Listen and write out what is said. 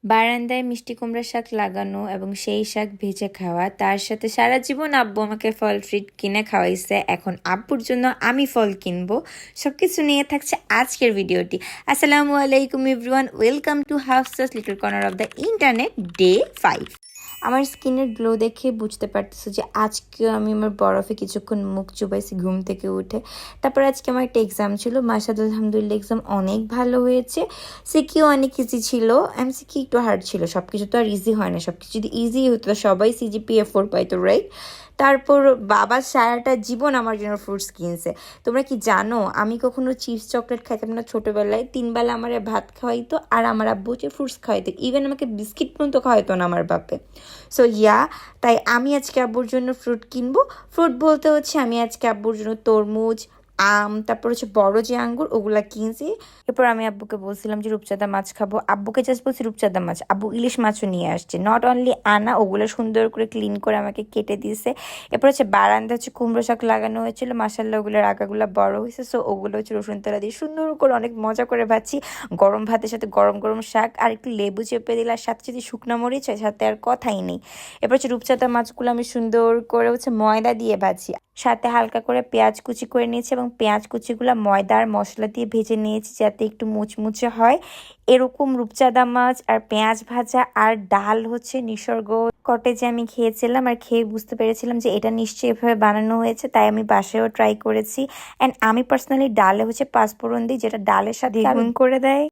বারান্দায় মিষ্টি কুমড়া শাক লাগানো এবং সেই শাক ভেজে খাওয়া, তার সাথে সারা জীবন আব্বু আমাকে ফল ফ্রুট কিনে খাওয়াইছে, এখন আব্বুর জন্য আমি ফল কিনবো। সবকিছু নিয়ে থাকছে আজকের ভিডিওটি। আসসালামু আলাইকুম everyone, welcome to Hafsa's little corner of the internet day 5। আমার স্কিনের গ্লো দেখে বুঝতে পারতেছো যে আজকে আমি আমার বরফে কিছুক্ষণ মুখ চুবাইছি ঘুম থেকে উঠে। তারপর আজকে আমার একটা এক্সাম ছিল, মাশাআল্লাহ আলহামদুলিল্লাহ এক্সাম অনেক ভালো হয়েছে। সিকিউ অনেক ইজি ছিল, এমসিকিউ একটু হার্ড ছিল। সব কিছু তো আর ইজি হয় না, সব কিছু যদি ইজি হতো সবাই সিজিপিএ 4 পাইতো, রাইট? তারপর বাবা সারাটা জীবন আমার জন্য ফ্রুটস কিনছে। তোমরা কি জানো আমি কখনো চিপস চকলেট খাইতাম না ছোটোবেলায়? 3 বেলা আমার ভাত খাওয়াইতো আর আমার আব্বু হচ্ছে ফ্রুটস খাওয়াইতো, ইভেন আমাকে বিস্কিট পর্যন্ত খাওয়াইতো না আমার বাপে। সো তাই আমি আজকে আব্বুর জন্য ফ্রুট কিনবো। ফ্রুট বলতে হচ্ছে আমি আজকে আব্বুর জন্য তরমুজ, আম, তারপর হচ্ছে বড় যে আঙ্গুর ওগুলা কিনছি। এরপর আমি আব্বুকে বলছিলাম যে রূপচাঁদা মাছ খাবো, আব্বুকে জাস্ট বলছি রূপচাঁদা মাছ, আব্বু ইলিশ মাছও নিয়ে আসছে। নট অনলি আনা, ওগুলো সুন্দর করে ক্লিন করে আমাকে কেটে দিয়েছে। এরপর হচ্ছে বারান্দা হচ্ছে কুমড়ো শাক লাগানো হয়েছিল, মাসাল্লাহ ওগুলোর আগাগুলো বড় হয়েছে। সো ওগুলো হচ্ছে রসুন তেলা দিয়ে সুন্দর করে অনেক মজা করে ভাজছি। গরম ভাতের সাথে গরম গরম শাক আর একটু লেবু চেপে দিলে, আর সাথে যদি শুকনো মরিচ হয় সাথে আর কথাই নেই। এরপর হচ্ছে রূপচাঁদা মাছগুলো আমি সুন্দর করে হচ্ছে ময়দা দিয়ে ভাজি, সাথে হালকা করে পেঁয়াজ কুচি করে নিয়েছি এবং পেঁয়াজ কুচিগুলো ময়দা আর মশলা দিয়ে ভেজে নিয়েছি যাতে একটু মুচমুচে হয়। এরকম রূপচাঁদা মাছ আর পেঁয়াজ ভাজা আর ডাল হচ্ছে নিসর্গ কটেজে আমি খেয়েছিলাম, আর খেয়ে বুঝতে পেরেছিলাম যে এটা নিশ্চয়ই এভাবে বানানো হয়েছে, তাই আমি বাসায়ও ট্রাই করেছি। অ্যান্ড আমি পার্সোনালি ডালে হচ্ছে পাঁচফোড়ন দিই, যেটা ডালের সাথে দ্বিগুণ করে দেয়